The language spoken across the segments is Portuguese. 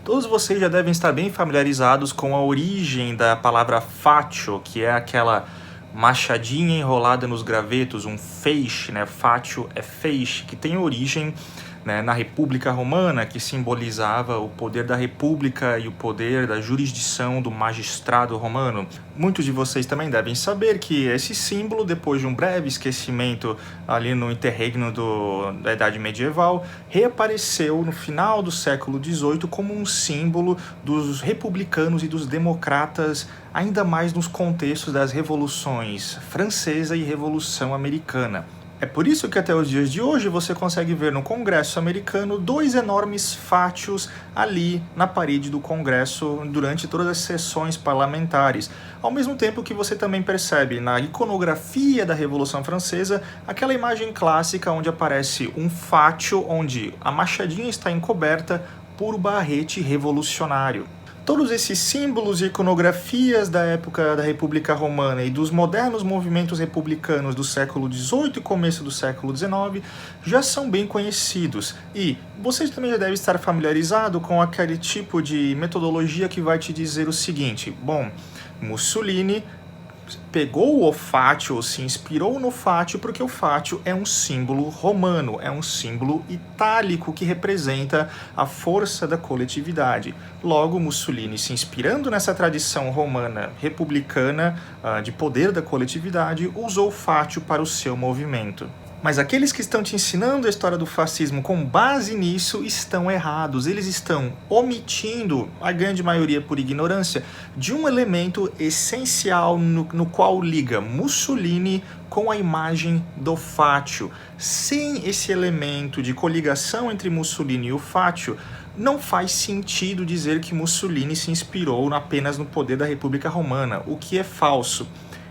Todos vocês já devem estar bem familiarizados com a origem da palavra fatio, que é aquela machadinha enrolada nos gravetos, um feixe, né? Fatio é feixe, que tem origem, né, na República Romana, que simbolizava o poder da república e o poder da jurisdição do magistrado romano. Muitos de vocês também devem saber que esse símbolo, depois de um breve esquecimento ali no interregno da Idade Medieval, reapareceu no final do século XVIII como um símbolo dos republicanos e dos democratas, ainda mais nos contextos das revoluções francesa e Revolução Americana. É por isso que até os dias de hoje você consegue ver no Congresso americano dois enormes fátios ali na parede do Congresso durante todas as sessões parlamentares. Ao mesmo tempo que você também percebe na iconografia da Revolução Francesa aquela imagem clássica onde aparece um fátio onde a machadinha está encoberta por barrete revolucionário. Todos esses símbolos e iconografias da época da República Romana e dos modernos movimentos republicanos do século XVIII e começo do século XIX já são bem conhecidos. E você também já deve estar familiarizado com aquele tipo de metodologia que vai te dizer o seguinte: bom, Mussolini pegou o fátio, ou se inspirou no fátio, porque o fátio é um símbolo romano, é um símbolo itálico que representa a força da coletividade. Logo, Mussolini, se inspirando nessa tradição romana republicana de poder da coletividade, usou o fátio para o seu movimento. Mas aqueles que estão te ensinando a história do fascismo com base nisso estão errados. Eles estão omitindo, a grande maioria por ignorância, de um elemento essencial no qual liga Mussolini com a imagem do fátio. Sem esse elemento de coligação entre Mussolini e o fátio, não faz sentido dizer que Mussolini se inspirou apenas no poder da República Romana, o que é falso.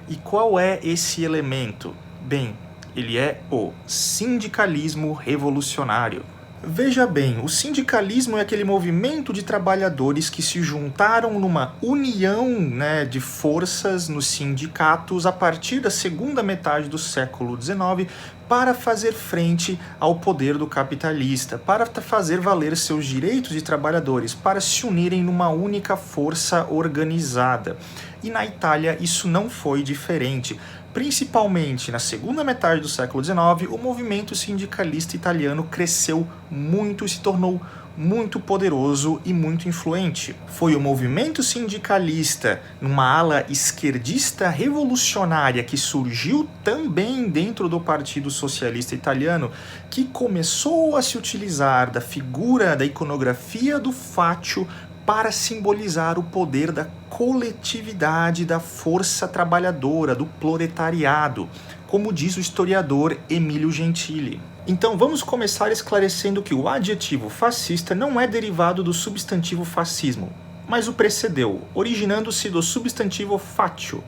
E qual é esse elemento? Bem, ele é o sindicalismo revolucionário. Veja bem, o sindicalismo é aquele movimento de trabalhadores que se juntaram numa união, né, de forças nos sindicatos a partir da segunda metade do século XIX para fazer frente ao poder do capitalista, para fazer valer seus direitos de trabalhadores, para se unirem numa única força organizada. E na Itália isso não foi diferente. Principalmente na segunda metade do século XIX, o movimento sindicalista italiano cresceu muito e se tornou muito poderoso e muito influente. Foi o movimento sindicalista, numa ala esquerdista revolucionária que surgiu também dentro do Partido Socialista Italiano, que começou a se utilizar da figura, da iconografia do fátio para simbolizar o poder da coletividade, da força trabalhadora, do proletariado, como diz o historiador Emílio Gentili. Então vamos começar esclarecendo que o adjetivo fascista não é derivado do substantivo fascismo, mas o precedeu, originando-se do substantivo fatio.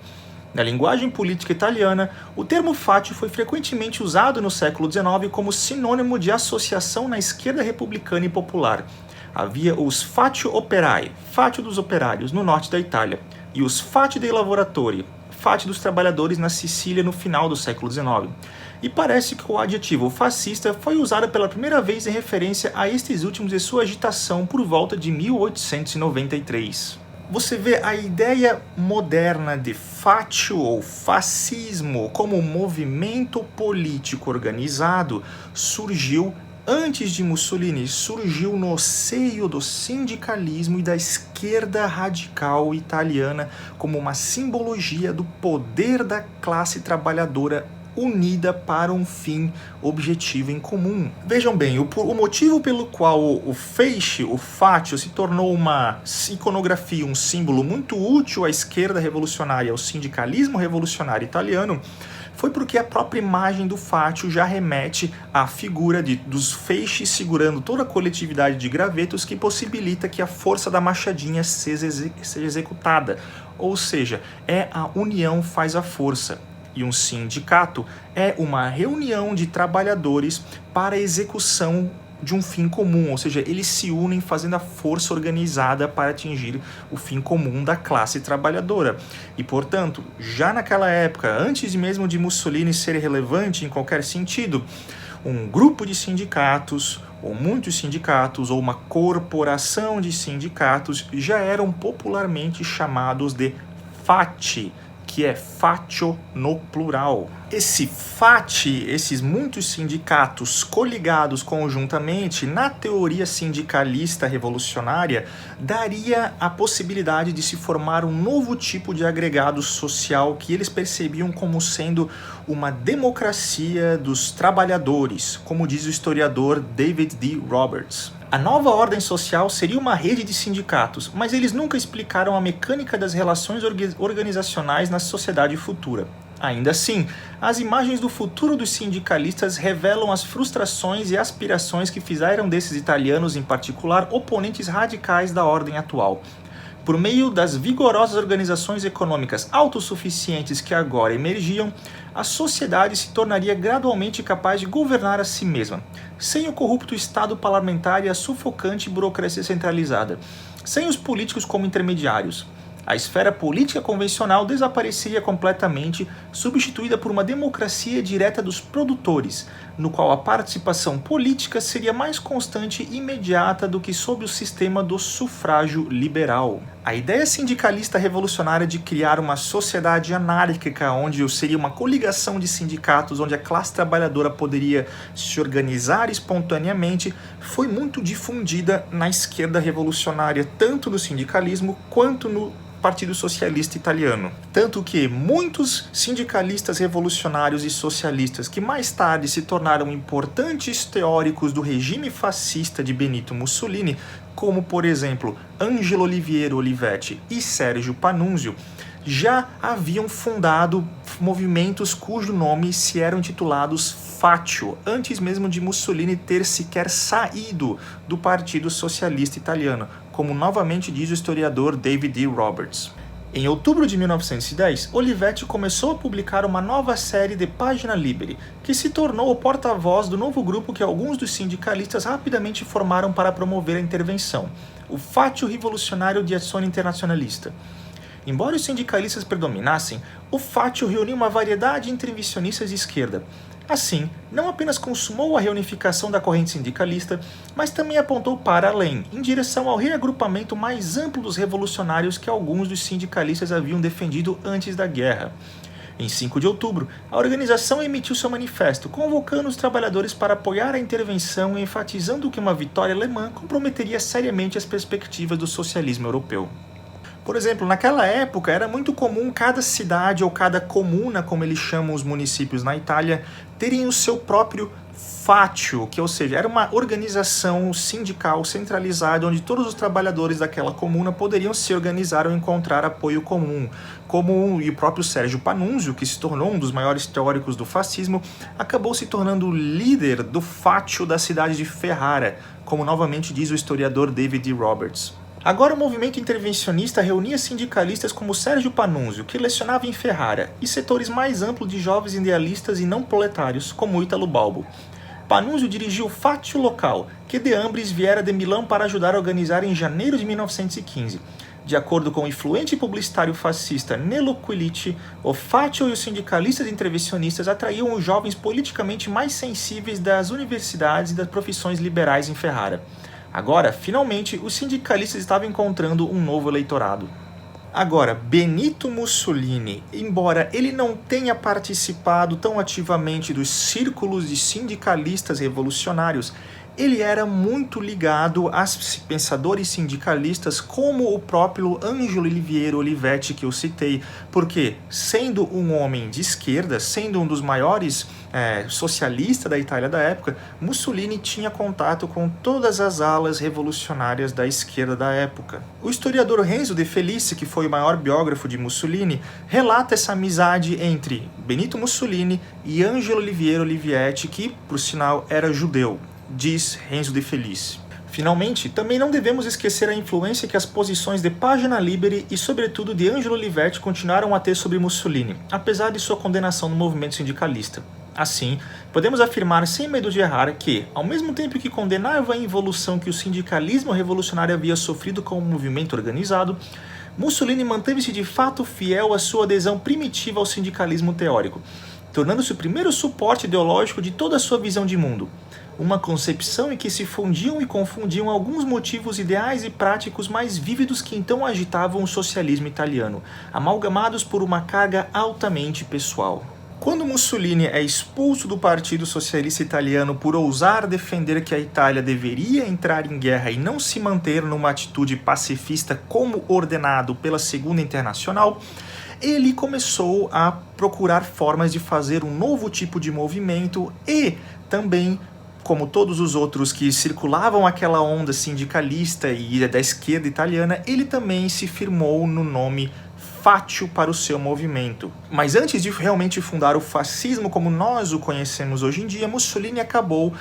Na linguagem política italiana, o termo fatio foi frequentemente usado no século XIX como sinônimo de associação na esquerda republicana e popular. Havia os fatio operai, fátio dos operários, no norte da Itália, e os fati dei lavoratori, fátio dos trabalhadores na Sicília no final do século XIX. E parece que o adjetivo fascista foi usado pela primeira vez em referência a estes últimos e sua agitação por volta de 1893. Você vê a ideia moderna de fatio ou fascismo como um movimento político organizado surgiu antes de Mussolini, surgiu no seio do sindicalismo e da esquerda radical italiana como uma simbologia do poder da classe trabalhadora unida para um fim objetivo em comum. Vejam bem, o motivo pelo qual o feixe, o fátio, se tornou uma iconografia, um símbolo muito útil à esquerda revolucionária, ao sindicalismo revolucionário italiano, foi porque a própria imagem do fátio já remete à figura dos feixes segurando toda a coletividade de gravetos que possibilita que a força da machadinha seja executada. Ou seja, a união faz a força. E um sindicato é uma reunião de trabalhadores para a execução de um fim comum, ou seja, eles se unem fazendo a força organizada para atingir o fim comum da classe trabalhadora. E, portanto, já naquela época, antes mesmo de Mussolini ser relevante em qualquer sentido, um grupo de sindicatos, ou muitos sindicatos, ou uma corporação de sindicatos, já eram popularmente chamados de FATI, que é Fatio no plural. Esse FATI, esses muitos sindicatos coligados conjuntamente, na teoria sindicalista revolucionária, daria a possibilidade de se formar um novo tipo de agregado social que eles percebiam como sendo uma democracia dos trabalhadores, como diz o historiador David D. Roberts. A nova ordem social seria uma rede de sindicatos, mas eles nunca explicaram a mecânica das relações organizacionais na sociedade futura. Ainda assim, as imagens do futuro dos sindicalistas revelam as frustrações e aspirações que fizeram desses italianos, em particular, oponentes radicais da ordem atual. Por meio das vigorosas organizações econômicas autossuficientes que agora emergiam, a sociedade se tornaria gradualmente capaz de governar a si mesma, sem o corrupto Estado parlamentar e a sufocante burocracia centralizada, sem os políticos como intermediários. A esfera política convencional desapareceria completamente, substituída por uma democracia direta dos produtores, no qual a participação política seria mais constante e imediata do que sob o sistema do sufrágio liberal. A ideia sindicalista revolucionária de criar uma sociedade anárquica, onde seria uma coligação de sindicatos, onde a classe trabalhadora poderia se organizar espontaneamente, foi muito difundida na esquerda revolucionária, tanto no sindicalismo quanto no Partido Socialista Italiano. Tanto que muitos sindicalistas revolucionários e socialistas, que mais tarde se tornaram importantes teóricos do regime fascista de Benito Mussolini, como por exemplo Angelo Oliviero Olivetti e Sérgio Panunzio, já haviam fundado movimentos cujo nome se eram intitulados Fatio, antes mesmo de Mussolini ter sequer saído do Partido Socialista Italiano, como novamente diz o historiador David D. Roberts. Em outubro de 1910, Olivetti começou a publicar uma nova série de Pagina Liberi, que se tornou o porta-voz do novo grupo que alguns dos sindicalistas rapidamente formaram para promover a intervenção, o Fatio Rivoluzionario di Azione Internazionalista. Embora os sindicalistas predominassem, o Fatio reuniu uma variedade de intervencionistas de esquerda. Assim, não apenas consumou a reunificação da corrente sindicalista, mas também apontou para além, em direção ao reagrupamento mais amplo dos revolucionários que alguns dos sindicalistas haviam defendido antes da guerra. Em 5 de outubro, a organização emitiu seu manifesto, convocando os trabalhadores para apoiar a intervenção e enfatizando que uma vitória alemã comprometeria seriamente as perspectivas do socialismo europeu. Por exemplo, naquela época era muito comum cada cidade ou cada comuna, como eles chamam os municípios na Itália, terem o seu próprio Fatio, que ou seja, era uma organização sindical centralizada onde todos os trabalhadores daquela comuna poderiam se organizar ou encontrar apoio comum. Como o próprio Sérgio Panunzio, que se tornou um dos maiores teóricos do fascismo, acabou se tornando o líder do Fatio da cidade de Ferrara, como novamente diz o historiador David D. Roberts. Agora o movimento intervencionista reunia sindicalistas como Sérgio Panunzio, que lecionava em Ferrara, e setores mais amplos de jovens idealistas e não proletários, como Ítalo Balbo. Panunzio dirigiu o Fatio local, que de Ambris viera de Milão para ajudar a organizar em janeiro de 1915. De acordo com o influente publicitário fascista Nello Quilici, o Fatio e os sindicalistas intervencionistas atraíam os jovens politicamente mais sensíveis das universidades e das profissões liberais em Ferrara. Agora, finalmente, os sindicalistas estavam encontrando um novo eleitorado. Agora, Benito Mussolini, embora ele não tenha participado tão ativamente dos círculos de sindicalistas revolucionários, ele era muito ligado a pensadores sindicalistas como o próprio Angelo Oliviero Olivetti, que eu citei, porque, sendo um homem de esquerda, sendo um dos maiores socialistas da Itália da época, Mussolini tinha contato com todas as alas revolucionárias da esquerda da época. O historiador Renzo De Felice, que foi o maior biógrafo de Mussolini, relata essa amizade entre Benito Mussolini e Angelo Oliviero Olivetti, que, por sinal, era judeu. Diz Renzo De Felice. Finalmente, também não devemos esquecer a influência que as posições de Pagina Liberi e, sobretudo, de Angelo Olivetti continuaram a ter sobre Mussolini, apesar de sua condenação no movimento sindicalista. Assim, podemos afirmar sem medo de errar que, ao mesmo tempo que condenava a involução que o sindicalismo revolucionário havia sofrido como movimento organizado, Mussolini manteve-se de fato fiel à sua adesão primitiva ao sindicalismo teórico. tornando-se o primeiro suporte ideológico de toda a sua visão de mundo. Uma concepção em que se fundiam e confundiam alguns motivos ideais e práticos mais vívidos que então agitavam o socialismo italiano, amalgamados por uma carga altamente pessoal. Quando Mussolini é expulso do Partido Socialista Italiano por ousar defender que a Itália deveria entrar em guerra e não se manter numa atitude pacifista como ordenado pela Segunda Internacional, ele começou a procurar formas de fazer um novo tipo de movimento e também, como todos os outros que circulavam aquela onda sindicalista e da esquerda italiana, ele também se firmou no nome Faccio para o seu movimento. Mas antes de realmente fundar o fascismo como nós o conhecemos hoje em dia, Mussolini acabou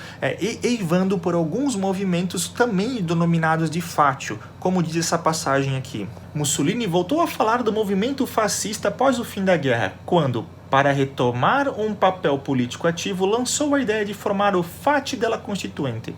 eivando por alguns movimentos também denominados de Faccio, como diz essa passagem aqui. Mussolini voltou a falar do movimento fascista após o fim da guerra, quando, para retomar um papel político ativo, lançou a ideia de formar o Faccio della Costituente.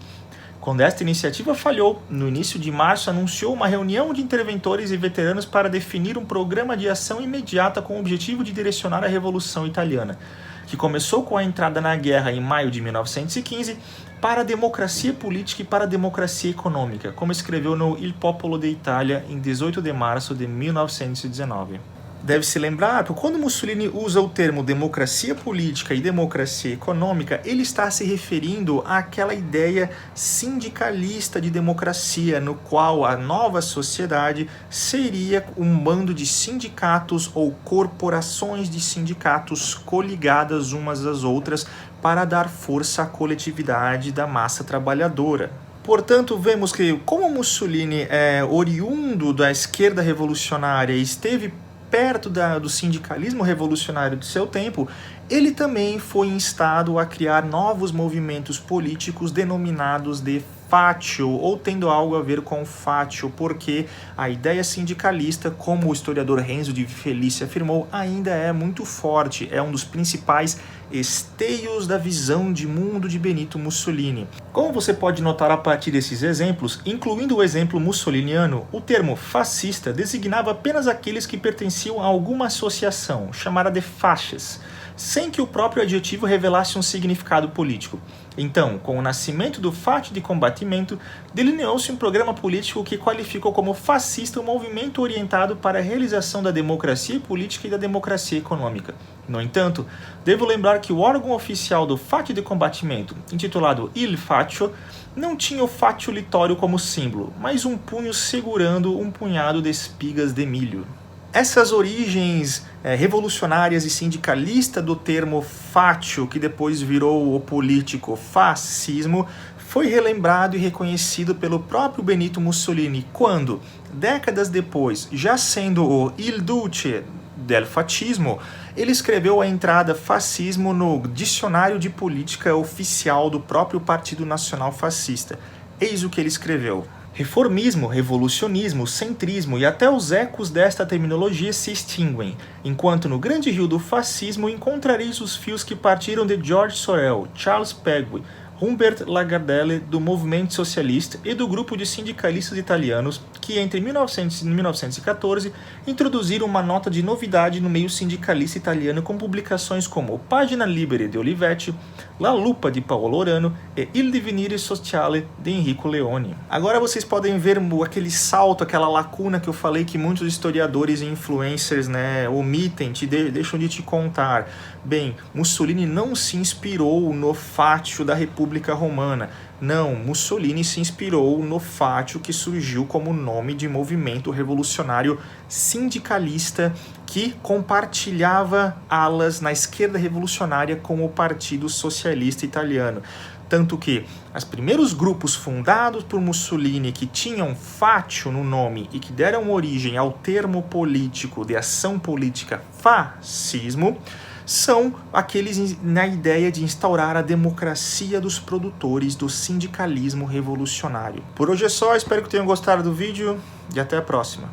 Quando esta iniciativa falhou, no início de março anunciou uma reunião de interventores e veteranos para definir um programa de ação imediata com o objetivo de direcionar a Revolução Italiana, que começou com a entrada na guerra em maio de 1915, para a democracia política e para a democracia econômica, como escreveu no Il Popolo d'Italia em 18 de março de 1919. Deve-se lembrar que quando Mussolini usa o termo democracia política e democracia econômica, ele está se referindo àquela ideia sindicalista de democracia, no qual a nova sociedade seria um bando de sindicatos ou corporações de sindicatos coligadas umas às outras para dar força à coletividade da massa trabalhadora. Portanto, vemos que, como Mussolini é oriundo da esquerda revolucionária e esteve perto do sindicalismo revolucionário de seu tempo, ele também foi instado a criar novos movimentos políticos denominados de Faccio, ou tendo algo a ver com Faccio, porque a ideia sindicalista, como o historiador Renzo de Felice afirmou, ainda é muito forte, é um dos principais esteios da visão de mundo de Benito Mussolini. Como você pode notar a partir desses exemplos, incluindo o exemplo mussoliniano, o termo fascista designava apenas aqueles que pertenciam a alguma associação, chamada de fasces, sem que o próprio adjetivo revelasse um significado político. Então, com o nascimento do Faccio di Combattimento, delineou-se um programa político que qualificou como fascista um movimento orientado para a realização da democracia política e da democracia econômica. No entanto, devo lembrar que o órgão oficial do Faccio di Combattimento, intitulado Il Faccio, não tinha o Faccio litório como símbolo, mas um punho segurando um punhado de espigas de milho. Essas origens revolucionárias e sindicalistas do termo Faccio, que depois virou o político fascismo, foi relembrado e reconhecido pelo próprio Benito Mussolini quando, décadas depois, já sendo o Il Duce del Fascismo, ele escreveu a entrada fascismo no dicionário de política oficial do próprio Partido Nacional Fascista. Eis o que ele escreveu. Reformismo, revolucionismo, centrismo e até os ecos desta terminologia se extinguem, enquanto no grande rio do fascismo encontrareis os fios que partiram de George Sorel, Charles Peguy, Humbert Lagardelle do movimento socialista e do grupo de sindicalistas italianos que, entre 1900 e 1914, introduziram uma nota de novidade no meio sindicalista italiano com publicações como Pagina Libera de Olivetti, La Lupa de Paolo Orano e Il Divenire Sociale de Enrico Leone. Agora vocês podem ver aquele salto, aquela lacuna que eu falei que muitos historiadores e influencers omitem, deixam de te contar. Bem, Mussolini não se inspirou no Faccio da República Romana. Não, Mussolini se inspirou no Faccio, que surgiu como nome de movimento revolucionário sindicalista que compartilhava alas na esquerda revolucionária com o Partido Socialista Italiano. Tanto que os primeiros grupos fundados por Mussolini que tinham Faccio no nome e que deram origem ao termo político de ação política fascismo são aqueles na ideia de instaurar a democracia dos produtores do sindicalismo revolucionário. Por hoje é só, espero que tenham gostado do vídeo e até a próxima.